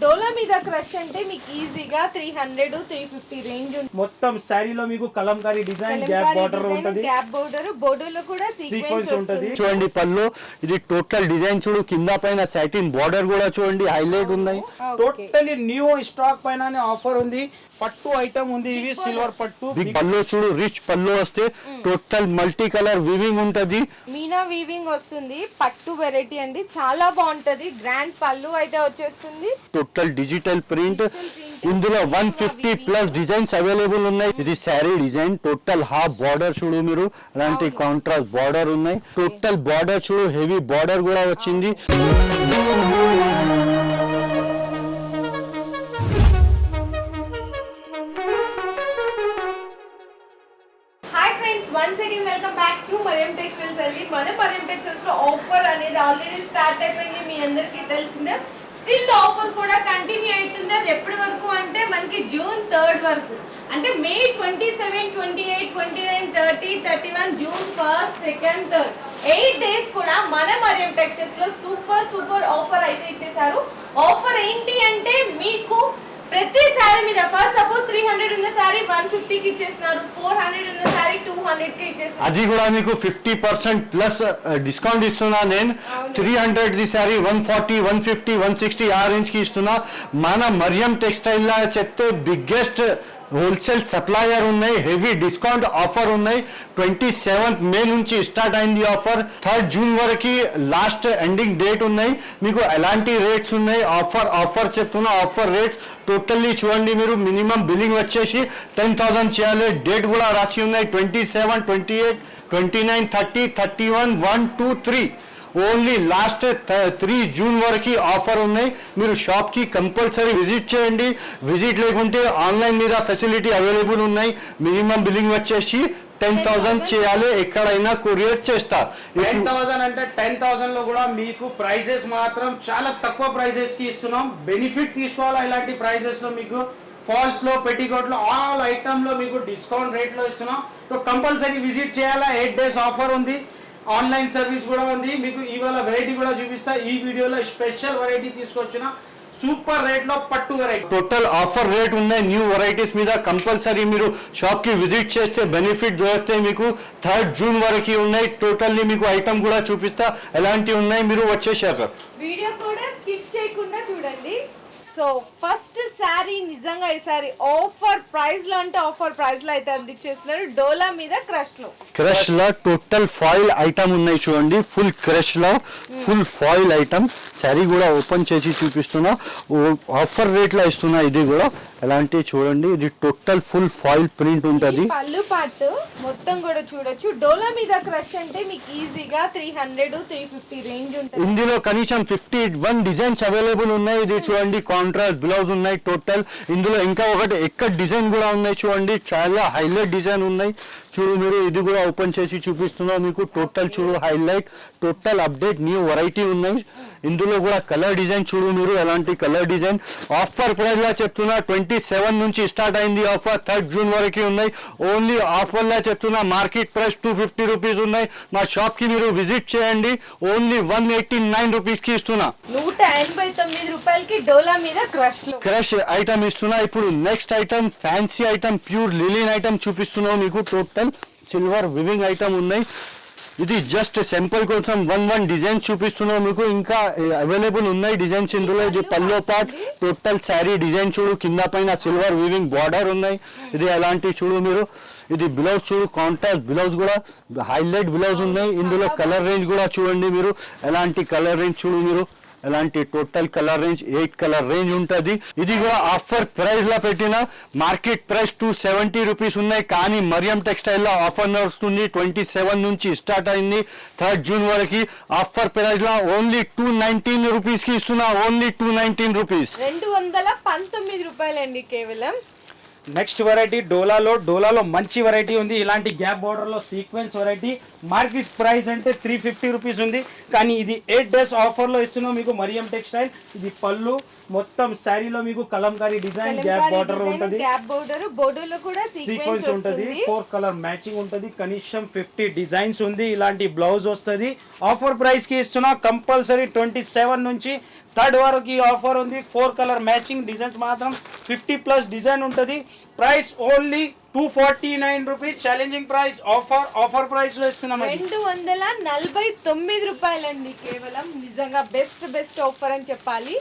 డోలా మీద క్రష్ అంటే మీకు ఈజీగా 300 350 రేంజ్ ఉంటుంది. మొత్తం సారీలో మీకు కలంకారీ డిజైన్ గ్యాప్ బార్డర్ ఉంటది. గ్యాప్ బోర్డర్ లో కూడా సీక్వెన్స్ ఉంటది. చూడండి పళ్ళు ఇది టోటల్ డిజైన్ చూడు, కింద పైన సాటిన్ బార్డర్ కూడా చూడండి హైలైట్ ఉన్నాయి. టోటలీ న్యూ స్టాక్ పైన ఆఫర్ ఉంది. పట్టు ఐటమ్ ఉంది, ఇవి సిల్వర్ పట్టు. పళ్ళు చూడు రిచ్ పళ్ళు వస్తే టోటల్ మల్టీ కలర్ వీవింగ్ ఉంటది, మీనా వీవింగ్ వస్తుంది. పట్టు వెరైటీ అండి, చాలా బాగుంటది. గ్రాండ్ పళ్ళు అయితే వచ్చేస్తుంది. Total digital print. ఇందులో 150+ డిజైన్స్ అవైలబుల్ ఉన్నాయి. ఇది sari design total half border చూడు మీరు, అలాంటి కాంట్రాస్ట్ బార్డర్ ఉన్నాయి. టోటల్ బార్డర్ చూడు, హెవీ బార్డర్ కూడా వచ్చింది. Once again welcome back to Mariyam textiles అండి. మన మరియం టెక్స్టైల్స్ లో ఆఫర్ అనేది ఆల్రెడీ స్టార్ట్ అయిపోయింది, మీ అందరికీ తెలిసిందే. స్టిల్ ఆఫర్ కూడా కంటిన్యూ అవుతుంది. అది ఎప్పటి వరకు అంటే మనకి జూన్ 3 వరకు, అంటే మే 27, 28, 29, 30, 31, జూన్ 1, 2, 3 8 days కూడా మన మరియం టెక్స్టైల్స్ లో సూపర్ ఆఫర్ అయితే ఇచ్చేసారు. ఆఫర్ ఏంటి అంటే మీకు ప్రతి సారీ మీద ఫస్ట్ సపోజ్ 300 ఉన్న సారీ 150 కి ఇచ్చేస్తున్నారు, 400 ఉన్న సారీ 200 కి ఇచ్చేస్తున్నారు. అది కూడా మీకు 50%+ డిస్కౌంట్ ఇస్తున్నా. నేను 300 ది సారీ 140, 150, 160 ఆ రేంజ్ కి ఇస్తున్నా. మన మరియం టెక్స్టైల్ లా చెప్తే బిగ్గెస్ట్ హోల్సేల్ సప్లయర్ ఉన్నాయి. హెవీ డిస్కౌంట్ ఆఫర్ ఉన్నాయి. 27th మే నుంచి స్టార్ట్ అయింది ఆఫర్. 3rd జూన్ వరకు లాస్ట్ ఎండింగ్ డేట్ ఉన్నాయి. మీకు ఎలాంటి రేట్స్ ఉన్నాయి ఆఫర్ చెప్తున్నా. ఆఫర్ రేట్స్ టోటల్లీ చూడండి మీరు. మినిమం బిల్లింగ్ వచ్చేసి 10,000 చేయాలి. డేట్ కూడా రాసి ఉన్నాయి 27, 28, 29, 30, 31, 1, 2, 3. ఓన్లీ లాస్ట్ 3 జూన్ వరకు ఆఫర్ ఉన్నాయి. మీరు షాప్కి కంపల్సరీ విజిట్ చేయండి. విజిట్ లేకుంటే ఆన్లైన్ మీద ఫెసిలిటీ అవైలబుల్ ఉన్నాయి. మినిమం బిల్లింగ్ వచ్చేసి 10,000 చేయాలి. ఎక్కడైనా కొరియర్ చేస్తా. 10,000 అంటే 10,000 లో కూడా మీకు ప్రైజెస్ మాత్రం చాలా తక్కువ ప్రైజెస్ కి ఇస్తున్నాం. బెనిఫిట్ తీసుకోవాలా ఇలాంటి ప్రైజెస్ లో. మీకు ఫాల్స్ లో, పెట్టికోట్ లో, ఆల్ ఐటమ్ లో మీకు డిస్కౌంట్ రేట్ లో ఇస్తున్నాం. సో కంపల్సరీ విజిట్ చేయాలా. 8 days ఆఫర్ ఉంది. ఆన్లైన్ సర్వీస్ కూడా ఉంది. మీకు ఇవాళ వెరైటీ కూడా చూపిస్తా. ఈ వీడియోలో స్పెషల్ వెరైటీ తీసుకొచ్చిన సూపర్ రేట్ లో పట్టు వెరైటీ. టోటల్ ఆఫర్ రేట్ ఉన్నాయి న్యూ వెరైటీస్ మీద. కంపల్సరీ మీరు షాప్ కి విజిట్ చేస్తే బెనిఫిట్ దొరుకుతాయి మీకు. 3rd జూన్ వరకు ఉన్నాయి. టోటల్లీ మీకు ఐటమ్ కూడా చూపిస్తా ఎలాంటి ఉన్నాయి. మీరు వచ్చేసాక వీడియో కూడా స్కిప్ చేయకుండా చూడండి. సో ఫస్ట్ శారీ నిజంగా ఈ శారీ ఆఫర్ ప్రైస్ లో అంటే ఆఫర్ ప్రైస్ లో అయితే అందించేస్తున్నారు. డోలా మీద క్రష్ లో టోటల్ ఫాయిల్ ఐటమ్ ఉన్నాయి చూడండి. ఫుల్ క్రష్ లో ఫుల్ ఫాయిల్ ఐటమ్. శారీ కూడా ఓపెన్ చేసి చూపిస్తున్నా. ఆఫర్ రేట్ లో ఇస్తున్నా. ఇది కూడా ఎలాంటి చూడండి. ఇది టోటల్ ఫుల్ ఫాయిల్ ప్రింట్ ఉంటది. పళ్ళు పాటు మొత్తం కూడా చూడొచ్చు. డోలా మీద క్రష్ అంటే మీకు ఈజీగా 300 350 రేంజ్ ఉంటుంది. ఇందులో కనీసం 51 డిజైన్స్ అవైలబుల్ ఉన్నాయి. ఇది చూడండి కాంట్రాస్ట్ బ్లౌజ్ ఉన్నాయి టోటల్. ఇందులో ఇంకా ఒకటి ఎక్కడ డిజైన్ కూడా ఉన్నాయి చూడండి. చాలా హైలైట్ డిజైన్ ఉన్నాయి చూడు మీరు. ఇది కూడా ఓపెన్ చేసి చూపిస్తున్నా మీకు. టోటల్ చూడు highlight, total update new variety ఉన్నాయి. ఇందులో కూడా కలర్ డిజైన్ చూడు మీరు. ఎలాంటి కలర్ డిజైన్. ఆఫర్ ప్రైస్ లా చెప్తున్నా 27 నుంచి స్టార్ట్ అయింది ఆఫర్. 3rd జూన్ వరకు ఉన్నాయి. ఓన్లీ ఆఫర్ లా చెప్తున్నా. మార్కెట్ ప్రైస్ 250 రూపీస్ ఉన్నాయి. మా షాప్ కి మీరు విజిట్ చేయండి. ఓన్లీ 189 రూపీస్ కి ఇస్తున్నా. 189 రూపాయలకి డోలా మీద క్రష్ ఐటమ్ ఇస్తున్నా. ఇప్పుడు next item fancy item, pure లిలిన్ item చూపిస్తున్నాం మీకు. టోటల్ సిల్వర్ వివింగ్ ఐటమ్ ఉన్నాయి. ఇది జస్ట్ సింపుల్ కోసం 1 డిజైన్ చూపిస్తున్నాం మీకు. ఇంకా అవైలబుల్ ఉన్నాయి డిజైన్స్ ఇందులో. ఇది పల్లో పార్ట్ టోటల్ శారీ డిజైన్ చూడు. కింద పైన సిల్వర్ వీవింగ్ బార్డర్ ఉన్నాయి. ఇది అలాంటి చూడు మీరు. ఇది బ్లౌజ్ చూడు, కాంట్రాస్ట్ బ్లౌజ్ కూడా హైలైట్ బ్లౌజ్ ఉన్నాయి. ఇందులో కలర్ రేంజ్ కూడా చూడండి మీరు. ఎలాంటి కలర్ రేంజ్ చూడు మీరు. ఎలాంటి total colour range 8 colour range ఉంటుంది. ఇది కూడా ఆఫర్ ప్రైస్ లా పెట్టిన. మార్కెట్ ప్రైస్ 270 రూపీస్ ఉన్నాయి. కానీ మరియం టెక్స్టైల్ లో ఆఫర్ నడుస్తుంది. 27 నుంచి స్టార్ట్ అయింది 3rd జూన్ వరకు. ఆఫర్ ప్రైస్ లా ఓన్లీ 219 రూపీస్ కి ఇస్తున్నా. Only 219 rupees. 219 రూపాయలండి కేవలం. నెక్స్ట్ వెరైటీ డోలాలో మంచి వెరైటీ ఉంది. ఇలాంటి గ్యాప్ బార్డర్ లో సీక్వెన్స్ వెరైటీ. మార్కెట్ ప్రైస్ అంటే 350 రూపీస్ ఉంది. కానీ ఇది 8 days ఆఫర్ లో ఇస్తున్నాం మీకు మరియం టెక్స్టైల్. ఇది పళ్ళు, మొత్తం శారీలో మీకు కలంకారీ డిజైన్ గ్యాప్ బార్డర్ ఉంటది, గ్యాప్ బోర్డర్, బోర్డర్ లో కూడా సీక్వెన్స్ ఉంటది, 4 కలర్ మ్యాచింగ్ ఉంటది, కనీసం 50 డిజైన్స్ ఉంది. ఇలాంటి బ్లౌజ్ వస్తది. ఆఫర్ ప్రైస్ కి ఇస్తున్నా కంపల్సరీ 27 నుంచి 3rd వరకు ఈ ఆఫర్ ఉంది. 4 కలర్ మ్యాచింగ్ డిజైన్స్ మాత్రం 50+ డిజైన్ ఉంటది. Price only 249 rupees. Challenging price, offer price లో ఇస్తున్నాం. 249 రూపాయలండి కేవలం. నిజంగా బెస్ట్ ఆఫర్ అని చెప్పాలి.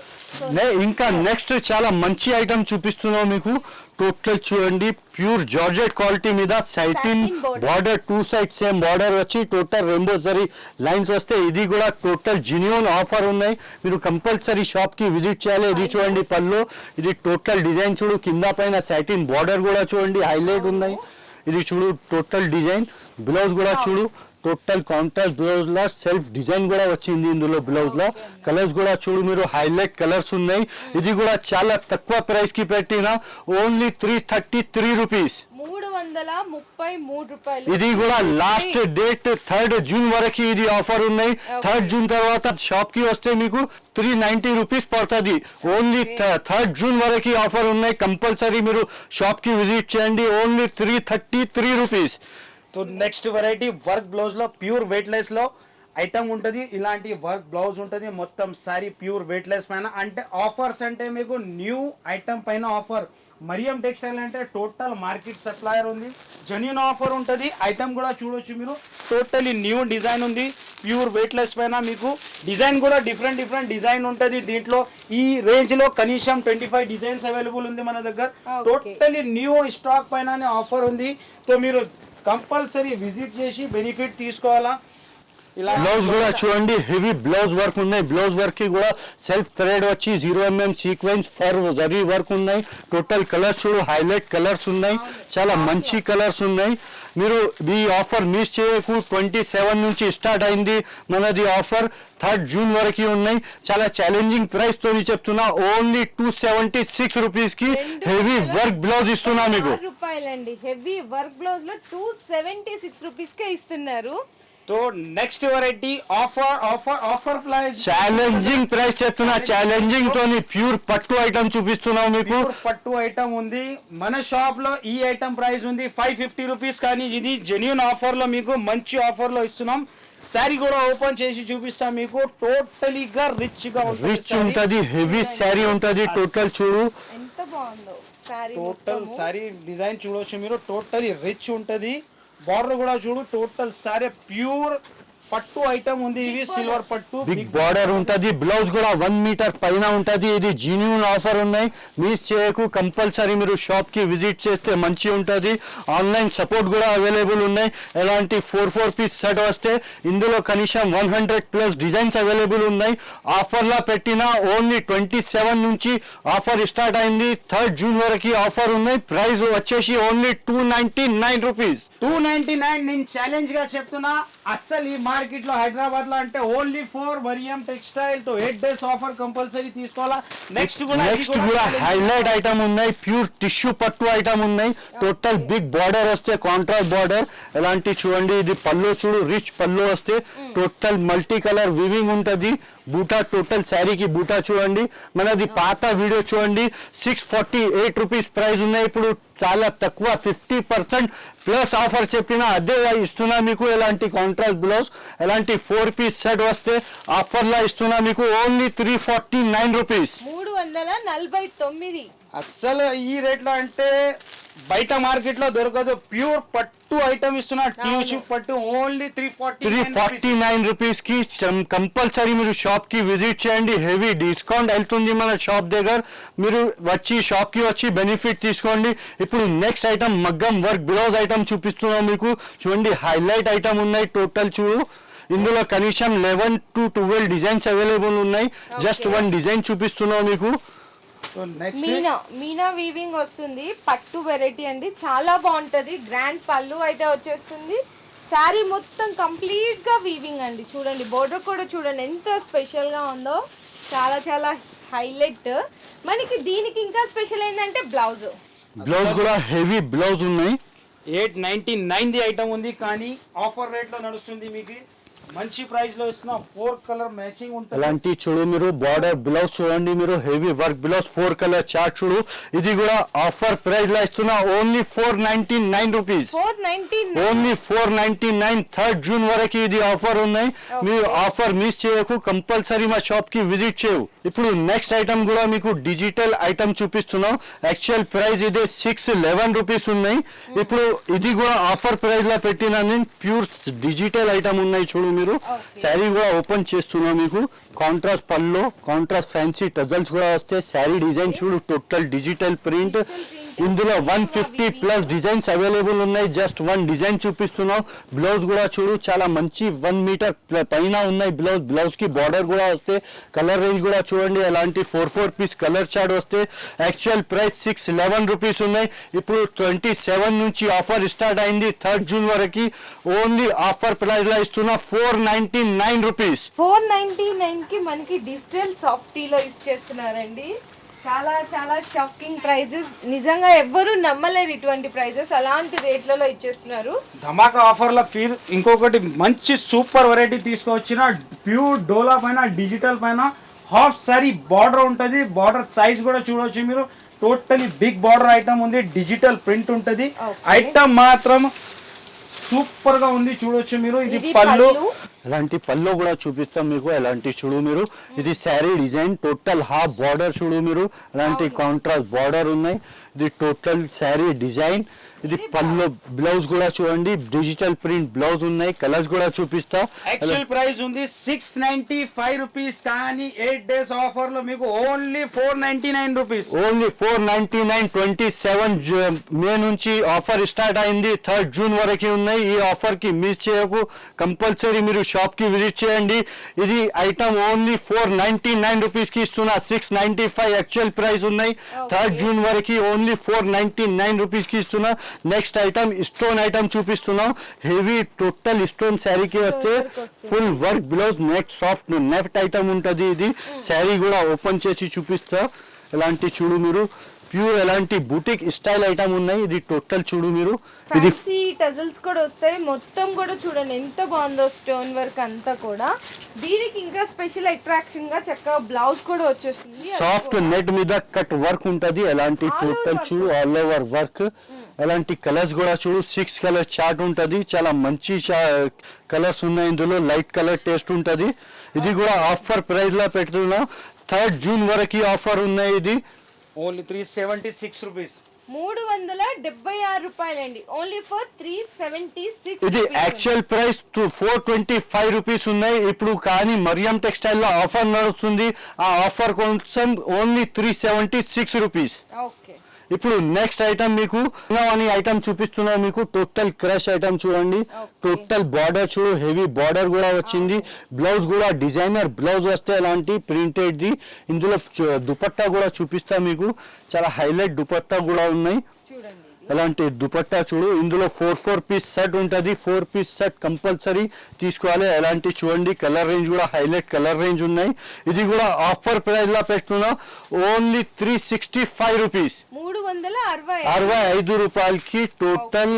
ఇంకా నెక్స్ట్ చాలా మంచి ఐటమ్ చూపిస్తున్నాం మీకు. టోటల్ చూడండి ప్యూర్ జార్జెట్ క్వాలిటీ మీద సైటిన్ బార్డర్, 2 సైడ్ సేమ్ బార్డర్ వచ్చి టోటల్ రెయిన్బో జరీ లైన్స్ వస్తే ఇది కూడా టోటల్ జెన్యూన్ ఆఫర్ ఉన్నాయి. మీరు కంపల్సరీ షాప్ కి విజిట్ చేయాలి. ఇది చూడండి పళ్ళు, ఇది టోటల్ డిజైన్ చూడు, కింద పైన సైటిన్ బార్డర్ కూడా చూడండి హైలైట్ ఉన్నాయి. ఇది చూడు టోటల్ డిజైన్. బ్లౌజ్ కూడా చూడు టోటల్ కాంట్రాస్ట్ బ్లౌజ్ లా సెల్ఫ్ డిజైన్ కూడా వచ్చింది ఇందులో బ్లౌజ్ లో. కలర్స్ కూడా చూడు మీరు హైలైట్ కలర్స్ ఉన్నాయి. ఇది కూడా చాలా తక్కువ ప్రైస్ కి పెట్టిన ఓన్లీ 333 రూపీస్. 333 రూపాయలు. ఇది కూడా లాస్ట్ డేట్ 3rd జూన్ వరకు ఇది ఆఫర్ ఉన్నాయి. 3rd జూన్ తర్వాత షాప్ కి వస్తే మీకు 390 రూపీస్ పడుతుంది. ఓన్లీ 3rd జూన్ వరకు ఆఫర్ ఉన్నాయి. కంపల్సరీ మీరు షాప్ కి విజిట్ చేయండి. Only 333 rupees. So next variety work blouse లో ప్యూర్ వెయిట్లెస్ లో ఐటమ్ ఉంటుంది. ఇలాంటి వర్క్ బ్లౌజ్ ఉంటుంది. మొత్తం సారీ ప్యూర్ వెయిట్లెస్ పైన. అంటే ఆఫర్స్ అంటే మీకు న్యూ ఐటమ్ పైన ఆఫర్. మరియం టెక్స్టైల్ అంటే టోటల్ మార్కెట్ సప్లయర్ ఉంది. జెన్యూన్ ఆఫర్ ఉంటుంది. ఐటమ్ కూడా చూడొచ్చు మీరు. టోటలీ న్యూ డిజైన్ ఉంది. ప్యూర్ వెయిట్లెస్ పైన మీకు డిజైన్ కూడా డిఫరెంట్ డిజైన్ ఉంటుంది. దీంట్లో ఈ రేంజ్ లో కనీసం 25 డిజైన్స్ అవైలబుల్ ఉంది మన దగ్గర. టోటలీ న్యూ స్టాక్ పైన ఆఫర్ ఉంది. సో మీరు కంపల్సరీ విజిట్ చేసి బెనిఫిట్ తీసుకోవాలా. ఇలా బ్లౌజ్ కూడా చూడండి హెవీ బ్లౌజ్ వర్క్ ఉన్నాయి. బ్లౌజ్ వర్క్ కి కూడా సెల్ఫ్ థ్రెడ్ వచ్చి 0mm sequence for zari work ఉన్నాయి. టోటల్ కలర్స్ చూడు హైలైట్ కలర్స్ ఉన్నాయి. చాలా మంచి కలర్స్ ఉన్నాయి. మీరు ఈ ఆఫర్ మిస్ చేయకు. 27 నుంచి స్టార్ట్ అయింది మనది ఆఫర్. 3rd జూన్ వరకు ఉన్నాయి. చాలా ఛాలెంజింగ్ ప్రైస్ తోని చెప్తున్నా. ఓన్లీ 276 రూపీస్ కి హెవీ వర్క్ బ్లౌజ్ ఇస్తున్నా మీకు. రూపాయలండి. హెవీ వర్క్ బ్లౌజ్ లో 276 రూపీస్ కే ఇస్తున్నారు. So next variety offer price, challenging price చెప్తున్నా. ఛాలెంజింగ్ తోని ప్యూర్ పట్టు ఐటమ్ చూపిస్తున్నాం మీకు. పట్టు ఐటమ్ ఉంది మన షాప్ లో. ఈ ఐటమ్ ప్రైస్ ఉంది 550 రూపీస్. కానీ ఇది జెన్యూన్ ఆఫర్ లో మీకు మంచి ఆఫర్ లో ఇస్తున్నాం. శారీ కూడా ఓపెన్ చేసి చూపిస్తాం మీకు. టోటలీగా రిచ్ ఉంటది. హెవీ శారీ ఉంటది. టోటల్ చూడు ఎంత బాగుందో శారీ. టోటల్ శారీ డిజైన్ చూడొచ్చు మీరు. టోటలీ రిచ్ ఉంటది. బార్డర్ కూడా చూడు టోటల్ సారీ ప్యూర్ పట్టు ఐటమ్ ఉంది. ఇవి సిల్వర్ పట్టు బిగ్ బార్డర్ ఉంటది. బ్లౌజ్ కూడా 1 మీటర్ పైన ఉంటది. ఇది జెన్యూన్ ఆఫర్ ఉన్నాయి. మిస్ చేయకు. కంపల్సరీ మీరు షాప్ కి విజిట్ చేస్తే మంచి ఉంటది. ఆన్లైన్ సపోర్ట్ కూడా అవైలబుల్ ఉన్నాయి. ఎలాంటి 4 పీస్ సెట్ వస్తే ఇందులో కనీసం 100+ డిజైన్స్ అవైలబుల్ ఉన్నాయి. ఆఫర్ లా పెట్టిన ఓన్లీ 27 నుంచి ఆఫర్ స్టార్ట్ అయింది. 3rd జూన్ వరకు ఆఫర్ ఉన్నాయి. ప్రైస్ వచ్చేసి ఓన్లీ 299 రూపీస్. 299. నేను ఛాలెంజ్ గా చెప్తున్నా. అస్సలు ఈ మార్కెట్ లో హైదరాబాద్ లో అంటే ఓన్లీ ఫర్ మరియం టెక్స్టైల్ తో 8 డేస్ ఆఫర్ కంపల్సరీ తీసుకోవాలా. నెక్స్ట్ కూడా హైలైట్ ఐటమ్ ఉన్నాయి. ప్యూర్ టిష్యూ పట్టు ఐటమ్ ఉన్నాయి. టోటల్ బిగ్ బార్డర్ వస్తే కాంట్రాస్ట్ బార్డర్. ఎలాంటి చూడండి ఇది పళ్ళు చూడు రిచ్ పళ్ళు వస్తే టోటల్ మల్టీ కలర్ వివింగ్ ఉంటది. బూటా టోటల్ శారీకి బూటా చూడండి. మనది పాత వీడియో చూడండి. 648 రూపీస్ ప్రైస్ ఉన్నాయి. ఇప్పుడు చాలా తక్కువ 50% ఆఫర్ చెప్పిన అదే ఇస్తున్నా మీకు. ఎలాంటి కాంట్రాస్ట్ బ్లౌజ్ ఎలాంటి 4 పీస్ సెట్ వస్తే ఆఫర్ లా ఇస్తున్నా మీకు ఓన్లీ 349 రూపీస్. 349. అస్సలు ఈ రేట్ లో అంటే బయట మార్కెట్ లో దొరకదు. ప్యూర్ పట్టు ఐటమ్ ఇస్తున్నా. టిష్యూ పట్టు ఓన్లీ 349 రూపీస్ కి. కంపల్సరీ మీరు షాప్ కి విజిట్ చేయండి. హెవీ డిస్కౌంట్ వెళ్తుంది మన షాప్ దగ్గర. మీరు వచ్చి షాప్ కి వచ్చి బెనిఫిట్ తీసుకోండి. ఇప్పుడు నెక్స్ట్ ఐటమ్ మగ్గం వర్క్ బ్లౌజ్ ఐటమ్ చూపిస్తున్నాం మీకు. చూడండి హైలైట్ ఐటమ్ ఉన్నాయి. టోటల్ చూడు ఇందులో కనీసం 11 to 12 డిజైన్స్ అవైలబుల్ ఉన్నాయి. జస్ట్ 1 డిజైన్ చూపిస్తున్నాం మీకు. మీనా వీవింగ్ వస్తుంది. పట్టు వెరైటీ అండి. చాలా బాగుంటది. గ్రాండ్ పళ్ళు అయితే వచ్చేస్తుంది. శారీ మొత్తం కంప్లీట్ గా వీవింగ్ అండి. చూడండి బోర్డర్ కూడా చూడండి ఎంత స్పెషల్ గా ఉందో. చాలా హైలైట్. మనకి దీనికి ఇంకా స్పెషల్ ఏంటంటే బ్లౌజ్ కూడా హెవీ బ్లౌజ్ ఉన్నాయి. 899 ది ఐటమ్ ఉంది. కానీ ఆఫర్ రేట్ లో నడుస్తుంది మీకు. మంచి ప్రైస్ లో ఇస్తున్నా 4 కలర్ మ్యాచింగ్ ఉంటుంది. అలాంటి చూడు మీరు బార్డర్ బ్లౌజ్ చూడండి మీరు heavy work blouse 4 colour chart చూడు. ఇది కూడా ఆఫర్ ప్రైస్ లో ఇస్తున్నా only 499 rupees. Only 499. 3rd June వరకు ఇది ఆఫర్ ఉన్నాయి. మీరు ఆఫర్ మిస్ చేయకు, కంపల్సరీ మా షాప్ కి విజిట్ చేయు. ఇప్పుడు నెక్స్ట్ ఐటమ్ కూడా మీకు డిజిటల్ ఐటమ్ చూపిస్తున్నాం. యాక్చువల్ ప్రైస్ ఇదే 611 రూపీస్ ఉన్నాయి. ఇప్పుడు ఇది కూడా ఆఫర్ ప్రైస్ లో పెట్టినా నేను ప్యూర్ డిజిటల్ ఐటమ్ ఉన్నాయి చూడు మీరు. శారీ కూడా ఓపెన్ చేస్తున్నా మీకు. కాంట్రాస్ట్ పల్లో, కాంట్రాస్ట్ ఫ్యాన్సీ టజల్స్ కూడా వస్తాయి. శారీ డిజైన్ చూడు టోటల్ డిజిటల్ ప్రింట్. ఇందులో 150 ప్లస్ డిజైన్స్ అవైలబుల్ ఉన్నాయి. జస్ట్ 1 డిజైన్ చూపిస్తున్నాం. బ్లౌజ్ కూడా చూడు చాలా మంచి 1 మీటర్ పైన ఉన్నాయి బ్లౌజ్. బ్లౌజ్ కి బార్డర్ కూడా వస్తే. కలర్ రేంజ్ కూడా చూడండి అలాంటి 4 పీస్ కలర్ చార్ట్ వస్తే. యాక్చువల్ ప్రైస్ 611 రూపీస్ ఉన్నాయి. ఇప్పుడు 27 నుంచి ఆఫర్ స్టార్ట్ అయింది 3rd జూన్ వరకు. ఓన్లీ ఆఫర్ ప్రైస్ లో ఇస్తున్నా 499 రూపీస్. 499 కి మనకి డిజిటల్ సాఫ్టీలో ఇచ్చేస్తున్నారండి. చాలా చాలా షాకింగ్ ప్రైజెస్. నిజంగా ఎవ్వరూ నమ్మలేరు ఇటువంటి ప్రైజెస్. అలాంటి రేట్లలో ఇచ్చేస్తున్నారు. ధమాకా ఆఫర్ లో ఫీల్. ఇంకొకటి మంచి సూపర్ వెరైటీ తీసుకొచ్చిన ప్యూర్ డోలా పైన డిజిటల్ పైన హాఫ్ సారీ బార్డర్ ఉంటుంది. బార్డర్ సైజ్ కూడా చూడవచ్చు మీరు. టోటలీ బిగ్ బార్డర్ ఐటమ్ ఉంది. డిజిటల్ ప్రింట్ ఉంటుంది. ఐటమ్ మాత్రం సూపర్ గా ఉంది చూడొచ్చు మీరు. ఇది పళ్ళు. అలాంటి పళ్ళు కూడా చూపిస్తాం మీకు. ఎలాంటి చూడు మీరు. ఇది sari design total half border చూడు మీరు. అలాంటి కాంట్రాస్ట్ బార్డర్ ఉన్నాయి. ఇది టోటల్ శారీ డిజైన్. ఇది పళ్ళు. బ్లౌజ్ కూడా చూడండి డిజిటల్ ప్రింట్ బ్లౌజ్ ఉన్నాయి. కలర్స్ కూడా చూపిస్తా. యాక్చువల్ ప్రైస్ ఉంది 695 రూపీస్. కానీ 8 డేస్ ఆఫర్ లో మీకు ఓన్లీ 499 రూపీస్. ఓన్లీ 499. 27 మే నుంచి ఆఫర్ స్టార్ట్ అయింది. 3rd జూన్ వరకు ఉన్నాయి. ఈ ఆఫర్ కి మిస్ చేయకు, కంపల్సరీ మీరు షాప్ కి విజిట్ చేయండి. ఇది ఐటమ్ ఓన్లీ 499 రూపీస్ కి ఇస్తున్నా. 695 యాక్చువల్ ప్రైస్ ఉన్నాయి. 3rd జూన్ వరకు ఓన్లీ 499 రూపీస్ కి ఇస్తున్నా. నెక్స్ట్ ఐటమ్ స్టోన్ ఐటమ్ చూపిస్తున్నాం. హెవీ టోటల్ స్టోన్ శారీకి వస్తే full work blouse neck soft NEFT item ఉంటుంది. ఇది శారీ కూడా ఓపెన్ చేసి చూపిస్తా. ఎలాంటి చూడు మీరు ప్యూర్ ఎలాంటి బూటిక్ స్టైల్ ఐటమ్ ఉన్నాయి. ఇది టోటల్ చూడు మీరు. ఇది ఫ్యాన్సీ టజల్స్ కూడా వస్తాయి. మొత్తం కూడా చూడండి ఎంత బాగుందో స్టోన్ వర్క్ అంతా కూడా. దీనికి ఇంకా స్పెషల్ అట్రాక్షన్ గా చక్కగా బ్లౌజ్ కూడా వచ్చేస్తుంది. సాఫ్ట్ నెట్ మీద కట్ వర్క్ ఉంటది. ఎలాంటి టోటల్ చూడు ఆల్ ఓవర్ వర్క్. అలాంటి కలర్స్ కూడా చూడు 6 కలర్ చార్ట్ ఉంటది. చాలా మంచి కలర్స్ ఉన్నాయి ఇందులో. లైట్ కలర్ టేస్ట్ ఉంటది. ఇది కూడా ఆఫర్ ప్రైస్ లో పెడుతున్నా. 3rd జూన్ వరకు ఆఫర్ ఉన్నాయి. ఇది ఓన్లీ 376 రూపీస్. 376 రూపాయలండి. Only for 376. ఇది యాక్చువల్ ప్రైస్ 425 రూపీస్ ఉన్నాయి ఇప్పుడు. కానీ మరియం టెక్స్టైల్ లో ఆఫర్ నడుస్తుంది. ఆ ఆఫర్ కోసం ఓన్లీ 376 రూపీస్. ఓకే. ఇప్పుడు నెక్స్ట్ ఐటమ్ మీకు అని ఐటమ్ చూపిస్తున్నా మీకు. టోటల్ క్రష్ ఐటమ్ చూడండి. టోటల్ బార్డర్ చూడు హెవీ బార్డర్ కూడా వచ్చింది. బ్లౌజ్ కూడా డిజైనర్ బ్లౌజ్ వస్తే అలాంటి ప్రింటెడ్ ది. ఇందులో దుపట్టా కూడా చూపిస్తా మీకు. చాలా హైలైట్ దుపట్టా కూడా ఉన్నాయి. అలాంటి దుపట్టా చూడు. ఇందులో 4 పీస్ సెట్ ఉంటుంది. 4 పీస్ సెట్ కంపల్సరీ తీసుకోవాలి. అలాంటి చూడండి కలర్ రేంజ్ కూడా హైలైట్ కలర్ రేంజ్ ఉన్నాయి. ఇది కూడా ఆఫర్ ప్రైస్ లా పెడుతున్నా. Only 365 rupees. 365 రూపాయలకి టోటల్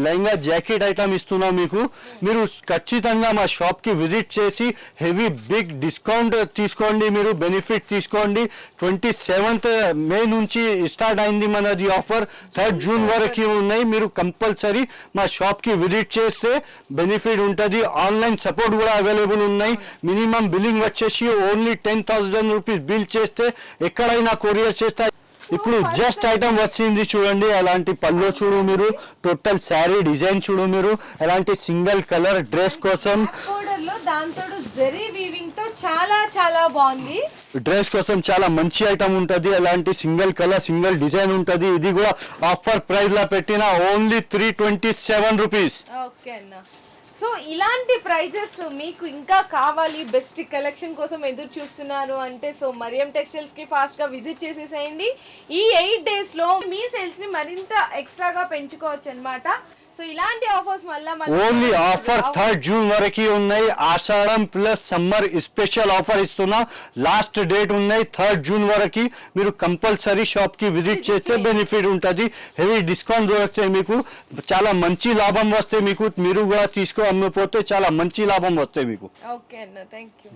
లెహంగా జాకెట్ ఐటమ్ ఇస్తున్నాం మీకు. మీరు ఖచ్చితంగా మా షాప్ కి విజిట్ చేసి హెవీ బిగ్ డిస్కౌంట్ తీసుకోండి. మీరు బెనిఫిట్ తీసుకోండి. 27th మే నుంచి స్టార్ట్ అయింది మనది ఆఫర్. 3rd జూన్ వరకు ఉన్నాయి. మీరు కంపల్సరీ మా షాప్ కి విజిట్ చేస్తే బెనిఫిట్ ఉంటుంది. ఆన్లైన్ సపోర్ట్ కూడా అవైలబుల్ ఉన్నాయి. మినిమం బిల్లింగ్ వచ్చేసి ఓన్లీ 10,000 రూపీస్ బిల్ చేస్తే ఎక్కడైనా కొరియర్ చేస్తా. ఇప్పుడు జస్ట్ ఐటమ్ వచ్చింది చూడండి. అలాంటి పళ్ళు చూడు మీరు. టోటల్ శారీ డిజైన్ చూడు మీరు. అలాంటి సింగిల్ కలర్ డ్రెస్ కోసం దాంతో జరీ వీవింగ్ తో చాలా చాలా బాగుంది. డ్రెస్ కోసం చాలా మంచి ఐటమ్ ఉంటది. అలాంటి సింగిల్ కలర్ సింగిల్ డిజైన్ ఉంటది. ఇది కూడా ఆఫర్ ప్రైస్ లా పెట్టిన ఓన్లీ 327 రూపీస్. ఓకే అన్న. సో ఇలాంటి ప్రైజెస్ మీకు ఇంకా కావాలి, బెస్ట్ కలెక్షన్ కోసం ఎదురు చూస్తున్నారు అంటే సో మరియం టెక్స్టైల్స్ కి ఫాస్ట్ గా విజిట్ చేసేసేయండి. ఈ 8 days లో మీ సేల్స్ ని మరింత ఎక్స్ట్రాగా పెంచుకోవచ్చు అన్నమాట. సో ఇలాంటి ఆఫర్స్ మళ్ళీ ఓన్లీ ఆఫర్ 3rd జూన్ వరకు ఉన్నాయి. ఆషాఢం ప్లస్ సమ్మర్ స్పెషల్ ఆఫర్ ఇస్తున్నా. లాస్ట్ డేట్ ఉన్నాయి 3rd జూన్ వరకు. మీరు కంపల్సరీ షాప్ కి విజిట్ చేస్తే బెనిఫిట్ ఉంటుంది. హెవీ డిస్కౌంట్ దొరుకుతాయి మీకు. చాలా మంచి లాభం వస్తాయి మీకు. మీరు కూడా తీసుకో అమ్మిపోతే చాలా మంచి లాభం వస్తాయి మీకు. ఓకే అన్న, థ్యాంక్ యూ.